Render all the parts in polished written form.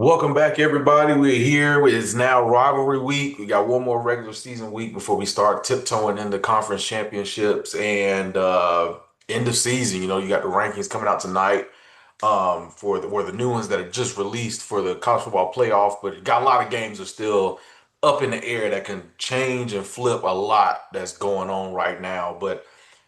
Welcome back, everybody. We're here. It is now rivalry week. We got one more regular season week before we start tiptoeing into conference championships and end of season. You got the rankings coming out tonight for the new ones that are just released for the college football playoff. But it got a lot of games are still up in the air that can change and flip a lot that's going on right now. But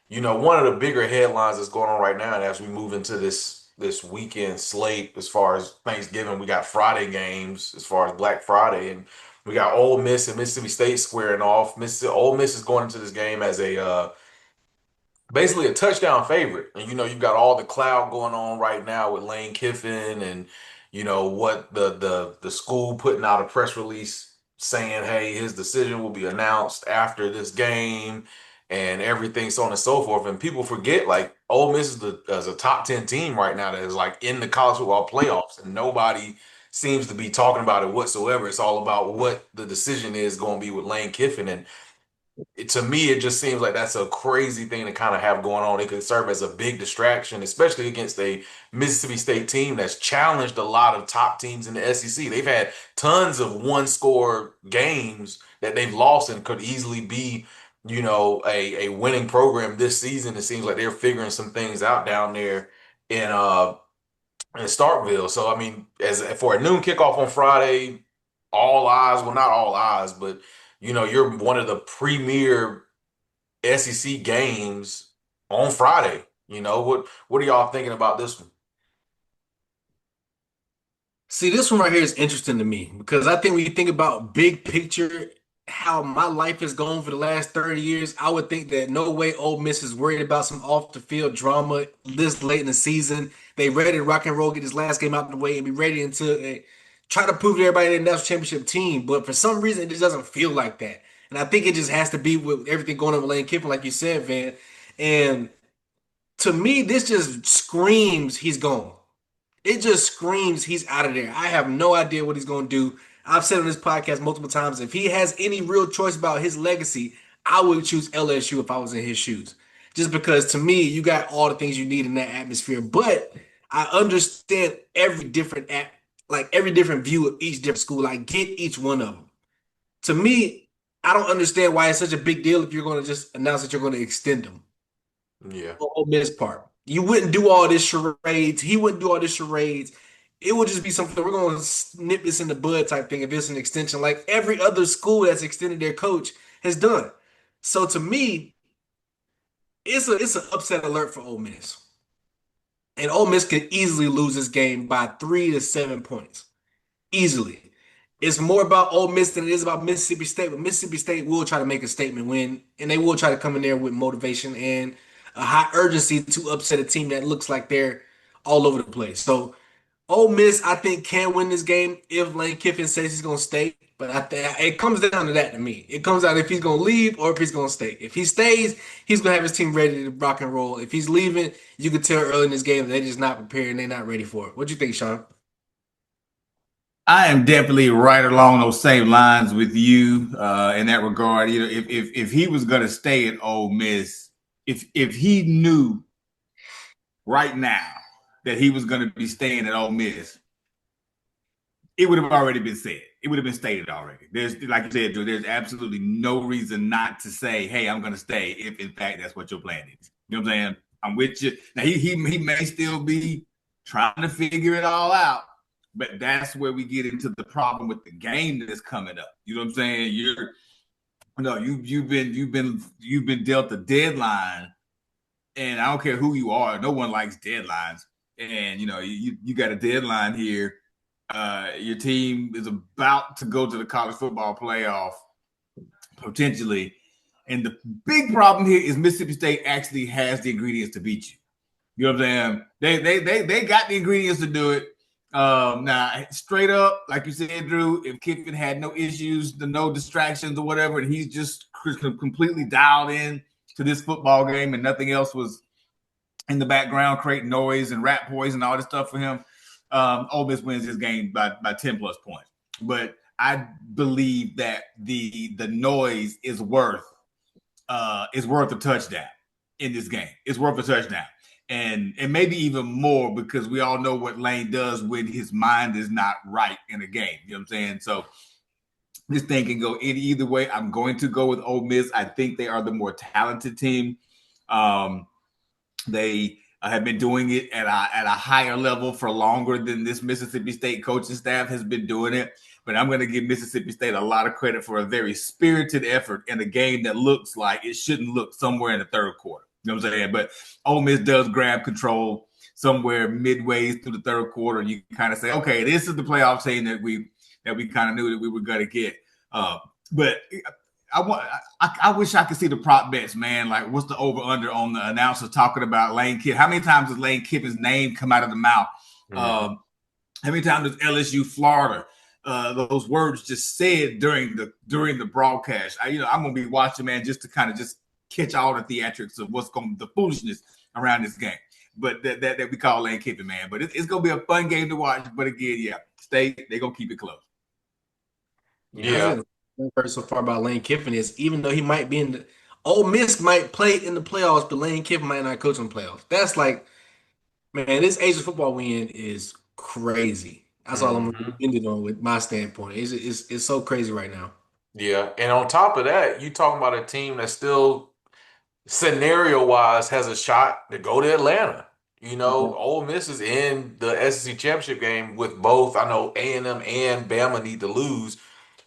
one of the bigger headlines that's going on right now, and as we move into this weekend slate, as far as Thanksgiving, we got Friday games as far as Black Friday, and we got Ole Miss and Mississippi State squaring off. Ole Miss is going into this game as a basically a touchdown favorite. And you've got all the cloud going on right now with Lane Kiffin and what the school putting out a press release saying, hey, his decision will be announced after this game and everything, so on and so forth. And people forget, like, Ole Miss is a top 10 team right now that is like in the college football playoffs, and nobody seems to be talking about it whatsoever. It's all about what the decision is going to be with Lane Kiffin. And to me, it just seems like that's a crazy thing to kind of have going on. It could serve as a big distraction, especially against a Mississippi State team that's challenged a lot of top teams in the SEC. They've had tons of one-score games that they've lost and could easily be, a winning program this season. It seems like they're figuring some things out down there in in Starkville. So I mean, as for a noon kickoff on Friday, all eyes, well, not all eyes, but you're one of the premier SEC games on Friday. What are y'all thinking about this one? See, this one right here is interesting to me because I think when you think about big picture, how my life has gone for the last 30 years, I would think that no way Ole Miss is worried about some off the field drama this late in the season. They ready to rock and roll, get this last game out of the way, and be ready until try to prove to everybody they're a national championship team. But for some reason, it just doesn't feel like that. And I think it just has to be with everything going on with Lane Kiffin, like you said, Van. And to me, this just screams he's gone. It just screams he's out of there. I have no idea what he's going to do. I've said on this podcast multiple times, if he has any real choice about his legacy, I would choose LSU if I was in his shoes. Just because to me, you got all the things you need in that atmosphere. But I understand every different view of each different school. I get each one of them. To me, I don't understand why it's such a big deal if you're going to just announce that you're going to extend them. Yeah. Ole Miss part. You wouldn't do all this charades. He wouldn't do all this charades. It would just be something we're going to nip this in the bud type thing if it's an extension, like every other school that's extended their coach has done. So to me, it's an upset alert for Ole Miss, and Ole Miss could easily lose this game by 3 to 7 points, easily. It's more about Ole Miss than it is about Mississippi State, but Mississippi State will try to make a statement win, and they will try to come in there with motivation and a high urgency to upset a team that looks like they're all over the place. So Ole Miss, I think, can win this game if Lane Kiffin says he's going to stay. But I think it comes down to that to me. It comes down if he's going to leave or if he's going to stay. If he stays, he's going to have his team ready to rock and roll. If he's leaving, you can tell early in this game they're just not prepared and they're not ready for it. What do you think, Sean? I am definitely right along those same lines with you in that regard. If he was going to stay at Ole Miss, if he knew right now that he was going to be staying at Ole Miss, it would have already been said. It would have been stated already. There's, like you said, Drew, there's absolutely no reason not to say, "Hey, I'm going to stay." If in fact that's what your plan is, you know what I'm saying? I'm with you. Now he may still be trying to figure it all out. But that's where we get into the problem with the game that's coming up. You know what I'm saying? You've been dealt a deadline, and I don't care who you are. No one likes deadlines, and you got a deadline here. Your team is about to go to the college football playoff potentially, and the big problem here is Mississippi State actually has the ingredients to beat you. You know what I'm saying? They got the ingredients to do it. Now, straight up, like you said, Drew, if Kiffin had no issues, no distractions or whatever, and he's just completely dialed in to this football game and nothing else was in the background creating noise and rat poison and all this stuff for him, Ole Miss wins this game by 10 plus points. But I believe that the noise is worth a touchdown in this game. It's worth a touchdown. and maybe even more because we all know what Lane does when his mind is not right in a game. You know what I'm saying? So this thing can go either way. I'm going to go with Ole Miss. I think they are the more talented team. They have been doing it at a higher level for longer than this Mississippi State coaching staff has been doing it. But I'm going to give Mississippi State a lot of credit for a very spirited effort in a game that looks like it shouldn't look somewhere in the third quarter. You know what I'm saying? But Ole Miss does grab control somewhere midway through the third quarter. You kind of say, okay, this is the playoff team that we kind of knew that we were going to get. But I wish I could see the prop bets, man. Like, what's the over under on the announcer talking about Lane Kiffin? How many times does Lane Kiffin's name come out of the mouth? Mm-hmm. How many times does LSU, Florida, those words just said during the broadcast? I'm gonna be watching, man, just to kind of just catch all the theatrics of the foolishness around this game. But that we call Lane Kiffin, man. But it's gonna be a fun game to watch. But again, yeah, they're gonna keep it close. Yeah. I've heard so far about Lane Kiffin is even though he might be in the Ole Miss might play in the playoffs, but Lane Kiffin might not coach in the playoffs. That's like, man, this age of football we in is crazy. That's all I'm ending on with my standpoint. It's so crazy right now. Yeah, and on top of that, you talking about a team that still scenario-wise has a shot to go to Atlanta. Ole Miss is in the SEC championship game with both. I know A&M and Bama need to lose,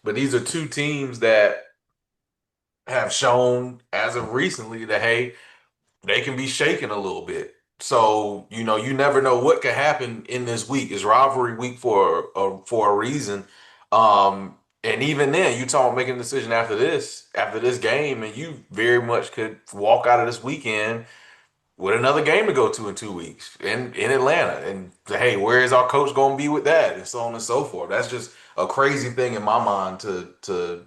but these are two teams that have shown as of recently that, hey, they can be shaken a little bit. So, you never know what could happen in this week. It's rivalry week for a reason. And even then, you talk about making a decision after this game, and you very much could walk out of this weekend with another game to go to in 2 weeks in Atlanta. And hey, where is our coach going to be with that? And so on and so forth. That's just a crazy thing in my mind to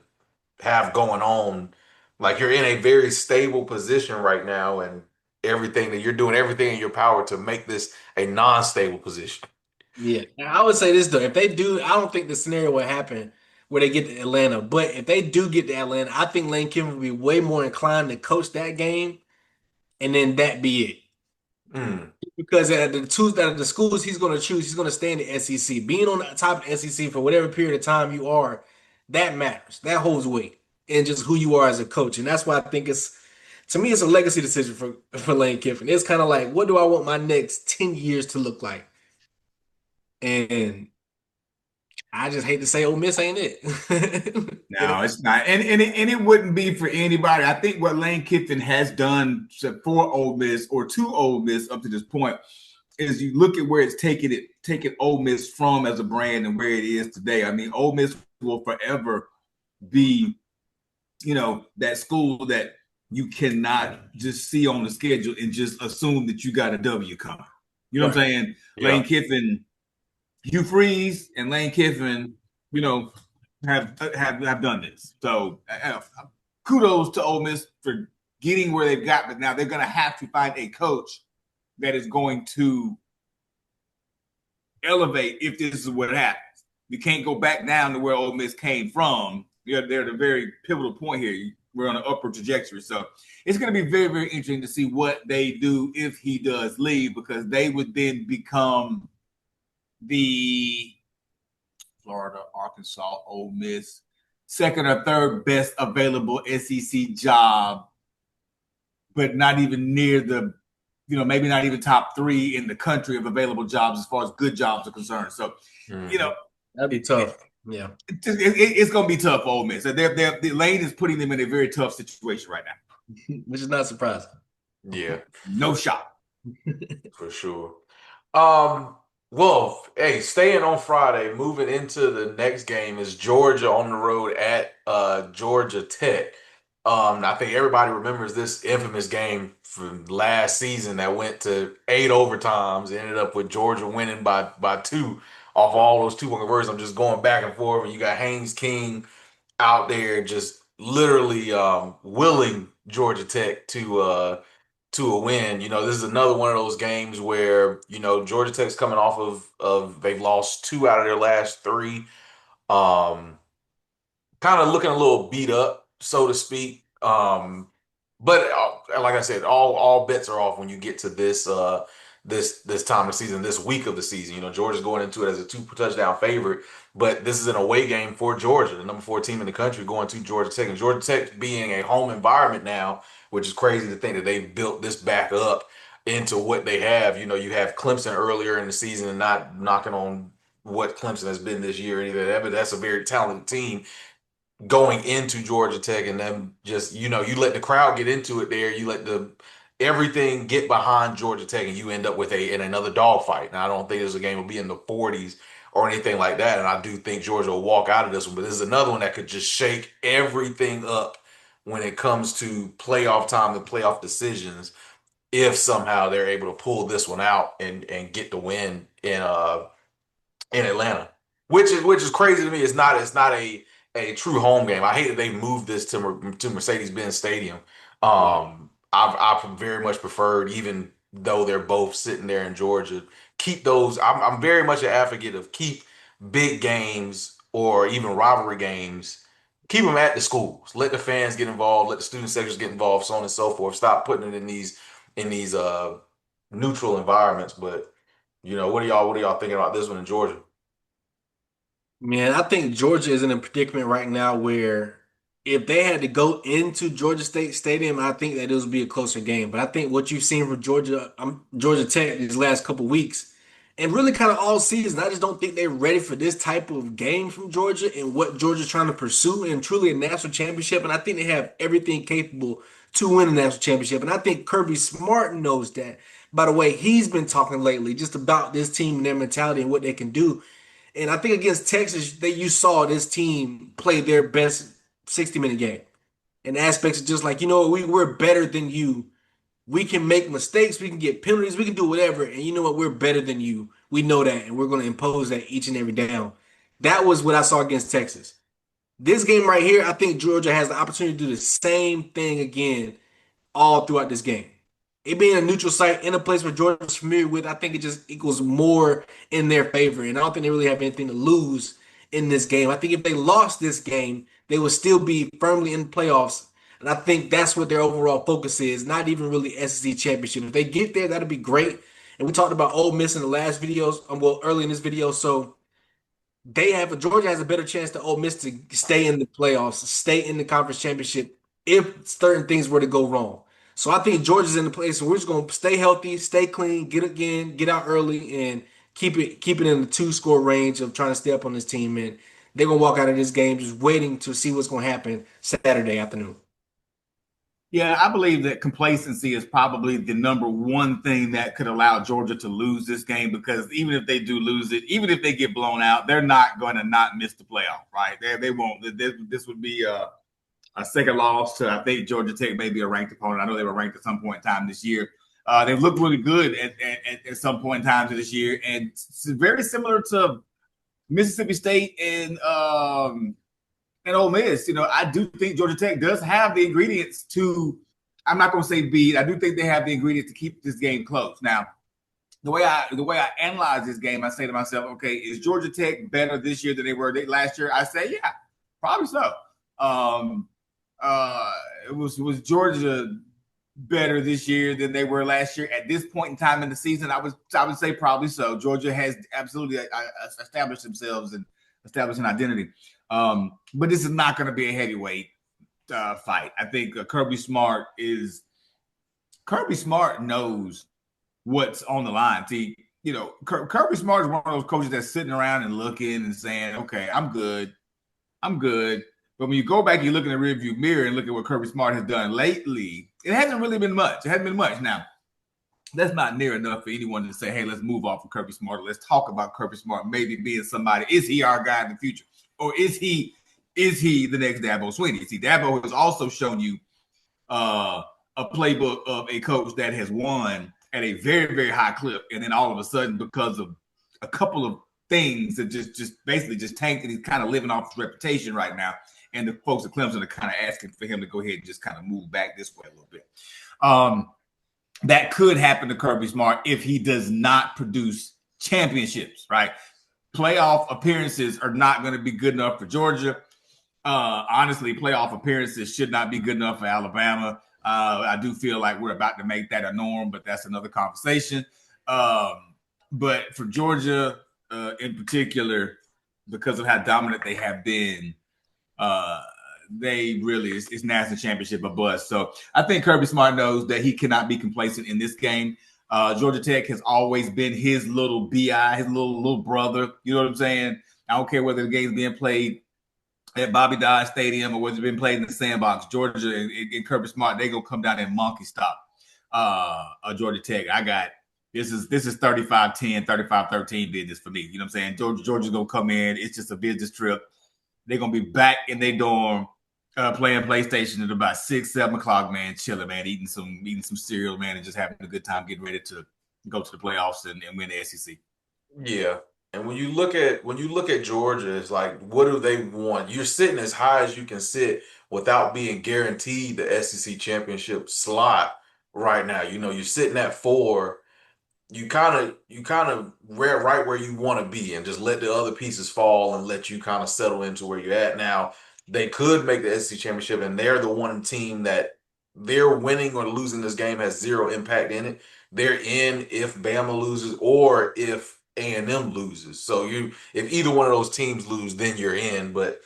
have going on. Like, you're in a very stable position right now, and everything that you're doing, everything in your power to make this a non-stable position. Yeah. Now, I would say this though, if they do, I don't think the scenario will happen where they get to Atlanta. But if they do get to Atlanta, I think Lane Kiffin will be way more inclined to coach that game, and then that be it. Because at the schools he's going to choose, he's going to stay in the SEC. Being on the top of the SEC for whatever period of time you are, that matters. That holds weight in just who you are as a coach. And that's why I think to me, it's a legacy decision for Lane Kiffin. It's kind of like, what do I want my next 10 years to look like? And I just hate to say Ole Miss ain't it. No, it's not. And it wouldn't be for anybody. I think what Lane Kiffin has done for Ole Miss or to Ole Miss up to this point is you look at where it's taken Ole Miss from as a brand and where it is today. I mean, Ole Miss will forever be, that school that you cannot just see on the schedule and just assume that you got a W coming. You know what I'm saying? Yeah. Lane Kiffin, Hugh Freeze and Lane Kiffin, have done this. So kudos to Ole Miss for getting where they've got, but now they're going to have to find a coach that is going to elevate if this is what happens. You can't go back down to where Ole Miss came from. They're at a very pivotal point here. We're on an upward trajectory. So it's going to be very, very interesting to see what they do if he does leave, because they would then become the Florida, Arkansas, Ole Miss, second or third best available SEC job, but not even near the, maybe not even top 3 in the country of available jobs as far as good jobs are concerned. So, that'd be tough. Yeah, it's going to be tough for Ole Miss. The Lane is putting them in a very tough situation right now, which is not surprising. Yeah, no shock for sure. Well, hey, staying on Friday, moving into the next game is Georgia on the road at Georgia Tech. I think everybody remembers this infamous game from last season that went to 8 overtimes. It ended up with Georgia winning by 2 off all those 2-point conversions. I'm just going back and forth, and you got Haynes King out there just literally willing Georgia Tech to a win. This is another one of those games where, Georgia Tech's coming off of they've lost 2 out of their last 3. Kind of looking a little beat up, so to speak. But like I said, all bets are off when you get to this time of the season, this week of the season. You know, Georgia's going into it as a 2 touchdown favorite, but this is an away game for Georgia, the number 4 team in the country, going to Georgia Tech, and Georgia Tech being a home environment now, which is crazy to think that they've built this back up into what they have. You know, you have Clemson earlier in the season, and not knocking on what Clemson has been this year or anything like that, but that's a very talented team going into Georgia Tech, and then just you let the crowd get into it there, you let the everything get behind Georgia Tech, and you end up with in another dogfight. Now I don't think this game will be in the 40s or anything like that, and I do think Georgia will walk out of this one. But this is another one that could just shake everything up when it comes to playoff time and playoff decisions. If somehow they're able to pull this one out and get the win in Atlanta, which is crazy to me. It's not a true home game. I hate that they moved this to Mercedes-Benz Stadium. I've very much preferred, even though they're both sitting there in Georgia, keep those. I'm very much an advocate of keep big games or even rivalry games. Keep them at the schools. Let the fans get involved. Let the student sectors get involved. So on and so forth. Stop putting it in these neutral environments. But what are y'all thinking about this one in Georgia? Man, I think Georgia is in a predicament right now where if they had to go into Georgia State Stadium, I think that it would be a closer game. But I think what you've seen from Georgia Tech these last couple weeks, and really kind of all season, I just don't think they're ready for this type of game from Georgia and what Georgia's trying to pursue and truly a national championship. And I think they have everything capable to win a national championship. And I think Kirby Smart knows that. By the way, he's been talking lately just about this team and their mentality and what they can do. And I think against Texas, that you saw this team play their best 60-minute game. In aspects of just like, we're better than you. We can make mistakes, we can get penalties, we can do whatever. And you know what? We're better than you. We know that, and we're going to impose that each and every down. That was what I saw against Texas. This game right here, I think Georgia has the opportunity to do the same thing again all throughout this game. It being a neutral site in a place where Jordan's familiar with, I think it just equals more in their favor. And I don't think they really have anything to lose in this game. I think if they lost this game, they would still be firmly in the playoffs. And I think that's what their overall focus is, not even really SEC championship. If they get there, that'd be great. And we talked about Ole Miss in the last videos, early in this video. So Georgia has a better chance to Ole Miss to stay in the playoffs, stay in the conference championship if certain things were to go wrong. So I think Georgia's in the place where we're just gonna stay healthy, stay clean, get out early, and keep it in the 2 score range of trying to stay up on this team. And they're gonna walk out of this game just waiting to see what's gonna happen Saturday afternoon. Yeah, I believe that complacency is probably the number one thing that could allow Georgia to lose this game, because even if they do lose it, even if they get blown out, they're not going to not miss the playoff, right? They won't. This would be a second loss to, I think, Georgia Tech, maybe a ranked opponent. I know they were ranked at some point in time this year. They've looked really good at some point in time this year, and it's very similar to Mississippi State and Ole Miss. I do think Georgia Tech does have the ingredients to, I'm not going to say beat. I do think they have the ingredients to keep this game close. Now, the way I analyze this game, I say to myself, okay, is Georgia Tech better this year than they were last year? I say, yeah, probably so. Was Georgia better this year than they were last year at this point in time in the season? I would say probably so. Georgia has absolutely established themselves and established an identity. But this is not going to be a heavyweight fight. I think Kirby Smart knows what's on the line. See, Kirby Smart is one of those coaches that's sitting around and looking and saying, okay, I'm good. But when you go back, you look in the rearview mirror and look at what Kirby Smart has done lately, it hasn't really been much. It hasn't been much. Now, that's not near enough for anyone to say, hey, let's move off of Kirby Smart. Let's talk about Kirby Smart maybe being somebody. Is he our guy in the future? Or is he the next Dabo Swinney? See, Dabo has also shown you a playbook of a coach that has won at a very, very high clip. And then all of a sudden, because of a couple of things that just basically just tanked, and he's kind of living off his reputation right now. And the folks at Clemson are kind of asking for him to go ahead and just kind of move back this way a little bit. That could happen to Kirby Smart if he does not produce championships, right? Playoff appearances are not going to be good enough for Georgia. Honestly, playoff appearances should not be good enough for Alabama. I do feel like we're about to make that a norm, but that's another conversation. But for Georgia in particular, because of how dominant they have been, uh, they really it's national championship or bust. So I think Kirby Smart knows that he cannot be complacent in this game. Georgia Tech has always been his little bi, his little brother. You know what I'm saying? I don't care whether the game's being played at Bobby Dodd Stadium or whether it's been played in the sandbox. Georgia and Kirby Smart, they gonna come down and monkey stop Georgia Tech. I got this is 35-10, 35-13 business for me. You know what I'm saying? Georgia's gonna come in. It's just a business trip. They're gonna be back in their dorm playing PlayStation at about 6-7 o'clock, man, chilling, man, eating some cereal, man, and just having a good time, getting ready to go to the playoffs and win the SEC. Yeah. And when you look at Georgia, it's like, what do they want? You're sitting as high as you can sit without being guaranteed the SEC championship slot right now. You're sitting at 4. You kind of right where you want to be and just let the other pieces fall and let you kind of settle into where you're at now. They could make the SEC championship, and they're the one team that their winning or losing this game has zero impact in it. They're in if Bama loses or if A&M loses. So if either one of those teams lose, then you're in. But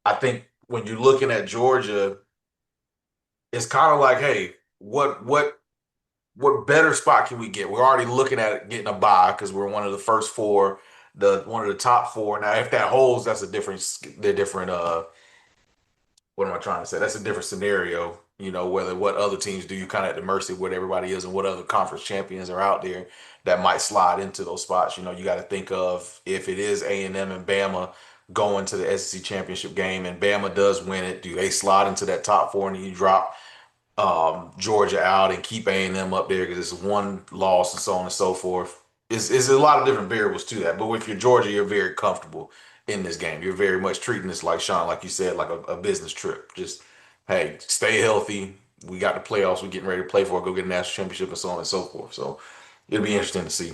I think when you're looking at Georgia, it's kind of like, hey, what better spot can we get? We're already looking at getting a bye because we're one of the first 4, the one of the top 4. Now, if that holds, that's a different, they're different. What am I trying to say? That's a different scenario. Whether what other teams do, you kind of at the mercy of what everybody is and what other conference champions are out there that might slide into those spots. You got to think of if it is A&M and Bama going to the SEC championship game and Bama does win it, do they slide into that top 4 and you drop Georgia out and keep A&M up there because it's one loss and so on and so forth. It's a lot of different variables to that. But if you're Georgia, you're very comfortable in this game. You're very much treating this like Sean, like you said, like a business trip. Just, hey, stay healthy. We got the playoffs we're getting ready to play for, go get a national championship and so on and so forth. So it'll be interesting to see.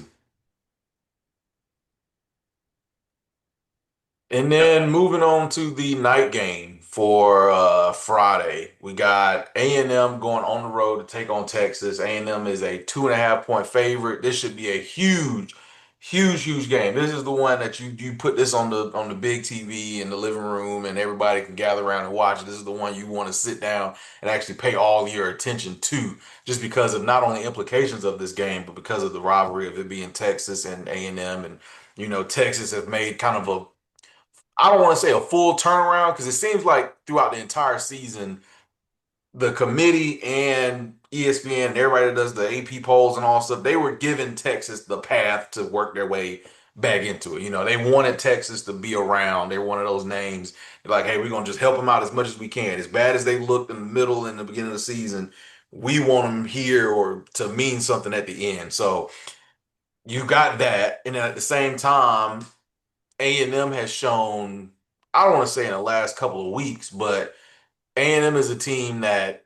And then moving on to the night game for Friday, we got A&M going on the road to take on Texas. A&M is a 2.5 point favorite. This should be a huge, huge, huge game. This is the one that you put this on the big TV in the living room and everybody can gather around and watch it. This is the one you want to sit down and actually pay all your attention to, just because of not only implications of this game, but because of the rivalry of it being Texas and A&M. And Texas have made kind of a, I don't want to say a full turnaround because it seems like throughout the entire season, the committee and ESPN and everybody that does the AP polls and all stuff, they were giving Texas the path to work their way back into it. They wanted Texas to be around. They're one of those names. They're like, hey, we're gonna just help them out as much as we can. As bad as they looked in the middle and the beginning of the season, we want them here or to mean something at the end. So you got that, and then at the same time, A&M has shown, I don't want to say in the last couple of weeks, but A&M is a team that,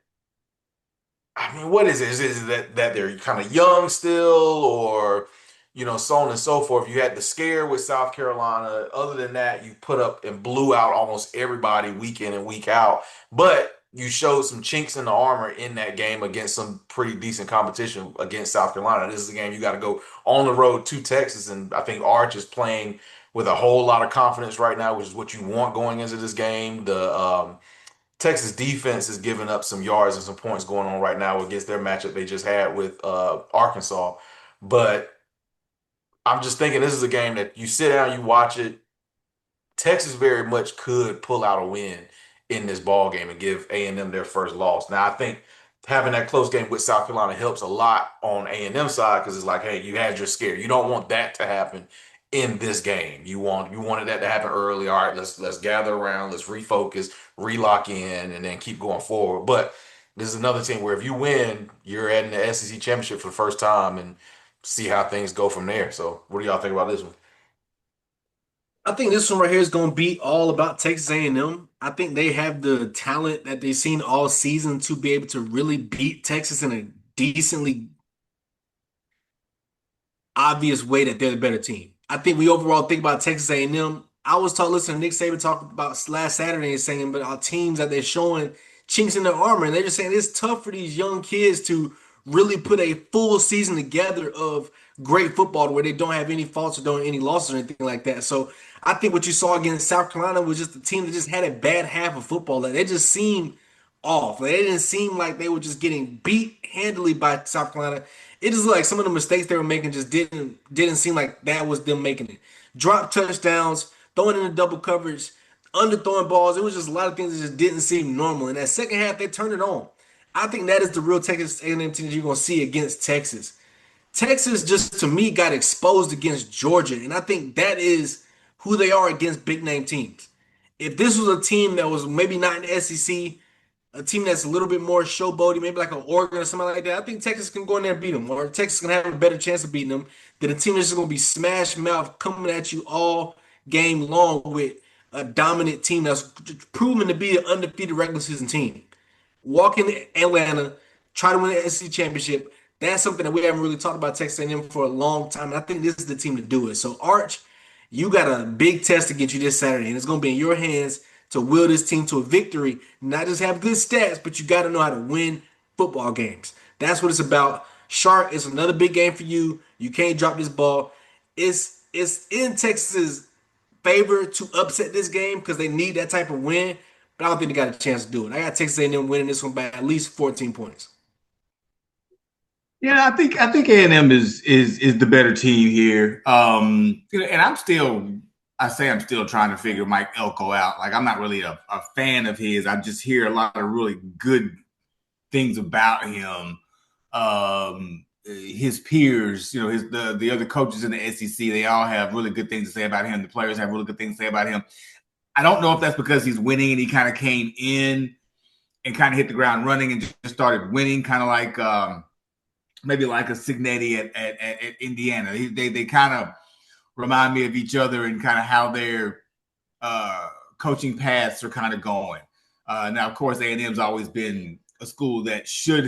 I mean, what is it? Is it that they're kind of young still, or so on and so forth? You had the scare with South Carolina. Other than that, you put up and blew out almost everybody week in and week out. But you showed some chinks in the armor in that game against some pretty decent competition against South Carolina. This is a game you got to go on the road to Texas, and I think Arch is playing with a whole lot of confidence right now, which is what you want going into this game. The Texas defense is giving up some yards and some points going on right now against their matchup they just had with Arkansas. But I'm just thinking this is a game that you sit down, you watch it. Texas very much could pull out a win in this ball game and give A&M their first loss. Now, I think having that close game with South Carolina helps a lot on A&M side because it's like, hey, you had your scare. You don't want that to happen in this game. You wanted that to happen early. All right, let's gather around, let's refocus, relock in, and then keep going forward. But this is another team where if you win, you're in the SEC championship for the first time and see how things go from there. So, what do y'all think about this one? I think this one right here is going to be all about Texas A&M. I think they have the talent that they've seen all season to be able to really beat Texas in a decently obvious way that they're the better team. I think we overall think about Texas A&M. I was listening to Nick Saban talk about last Saturday and saying, but our teams that they're showing chinks in their armor. And they're just saying it's tough for these young kids to really put a full season together of great football where they don't have any faults or don't have any losses or anything like that. So I think what you saw against South Carolina was just a team that just had a bad half of football. Like they just seemed off. Like, they didn't seem like they were just getting beat handily by South Carolina. It just like some of the mistakes they were making just didn't seem like that was them making it. Drop touchdowns, throwing in the double coverage, underthrowing balls. It was just a lot of things that just didn't seem normal. In that second half, they turned it on. I think that is the real Texas A&M team that you're gonna see against Texas. Texas just to me got exposed against Georgia, and I think that is who they are against big name teams. If this was a team that was maybe not in the SEC, a team that's a little bit more showboaty, maybe like an Oregon or something like that, I think Texas can go in there and beat them, or Texas can have a better chance of beating them than a team that's just going to be smash mouth coming at you all game long with a dominant team that's proven to be an undefeated regular season team. Walk in Atlanta, try to win the SEC championship. That's something that we haven't really talked about Texas A&M for a long time. And I think this is the team to do it. So Arch, you got a big test against you this Saturday, and it's going to be in your hands to will this team to a victory. Not just have good stats, but you got to know how to win football games. That's what it's about. Shark is another big game for you. You can't drop this ball. It's in Texas's favor to upset this game because they need that type of win. But I don't think they got a chance to do it. I got Texas A&M winning this one by at least 14 points. Yeah, I think A&M is the better team here. And I'm still trying to figure Mike Elko out. Like I'm not really a fan of his. I just hear a lot of really good things about him. His peers, the other coaches in the SEC, they all have really good things to say about him. The players have really good things to say about him. I don't know if that's because he's winning and he kind of came in and kind of hit the ground running and just started winning, kind of like maybe like a Cignetti at Indiana. They kind of remind me of each other and kind of how their coaching paths are kind of going. Now, of course, A&M's always been a school that should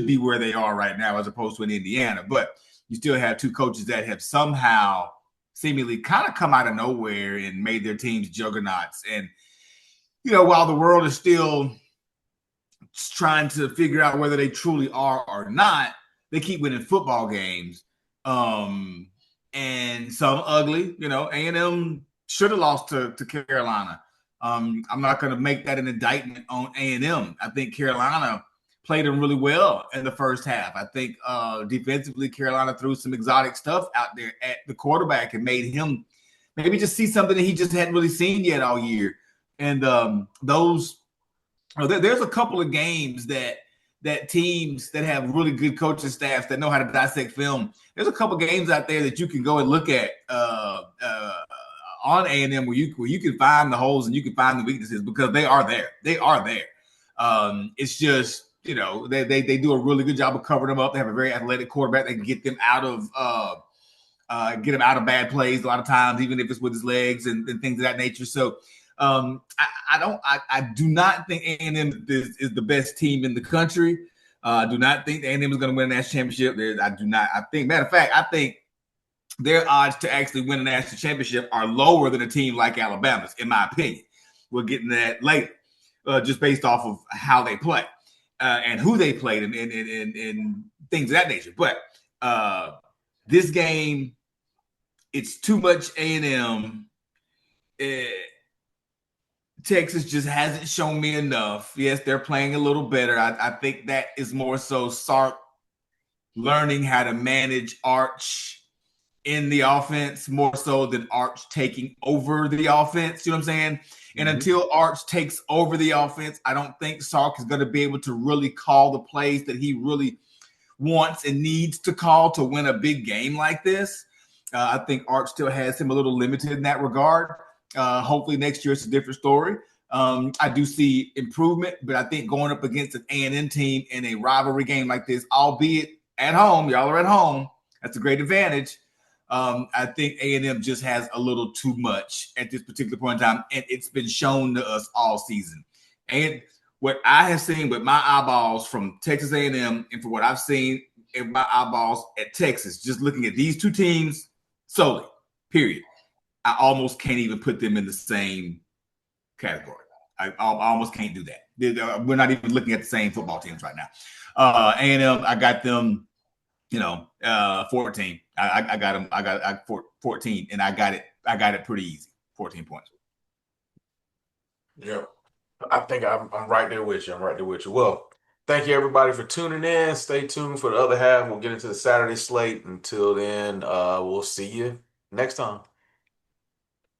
be where they are right now as opposed to in Indiana. But you still have two coaches that have somehow seemingly kind of come out of nowhere and made their teams juggernauts. And, while the world is still trying to figure out whether they truly are or not, they keep winning football games. And some ugly, A&M should have lost to Carolina. I'm not going to make that an indictment on A&M. I think Carolina played them really well in the first half. I think defensively, Carolina threw some exotic stuff out there at the quarterback and made him maybe just see something that he just hadn't really seen yet all year. And there's a couple of games that teams that have really good coaching staffs that know how to dissect film. There's a couple games out there that you can go and look at on A&M where you can find the holes and you can find the weaknesses because they are there. They are there. It's just, they do a really good job of covering them up. They have a very athletic quarterback. They can get them out of bad plays a lot of times, even if it's with his legs and things of that nature. So I do not think A&M is the best team in the country. I do not think A&M is going to win a national championship. Matter of fact, I think their odds to actually win a national championship are lower than a team like Alabama's, in my opinion. We'll get into that later, just based off of how they play and who they played and things of that nature. But this game, it's too much A&M. Texas just hasn't shown me enough. Yes, they're playing a little better. I think that is more so Sark learning how to manage Arch in the offense more so than Arch taking over the offense. You know what I'm saying? And until Arch takes over the offense, I don't think Sark is going to be able to really call the plays that he really wants and needs to call to win a big game like this. I think Arch still has him a little limited in that regard. Hopefully next year it's a different story. I do see improvement, but I think going up against an A&M team in a rivalry game like this, albeit at home, y'all are at home, that's a great advantage. I think A&M just has a little too much at this particular point in time, and it's been shown to us all season. And what I have seen with my eyeballs from Texas A&M and for what I've seen in my eyeballs at Texas, just looking at these two teams solely, period, I almost can't even put them in the same category. I almost can't do that. We're not even looking at the same football teams right now. A&M, I got them, 14. I got them. I got 14, and I got it. I got it pretty easy. 14 points. Yeah. I think I'm right there with you. I'm right there with you. Well, thank you everybody for tuning in. Stay tuned for the other half. We'll get into the Saturday slate. Until then, we'll see you next time.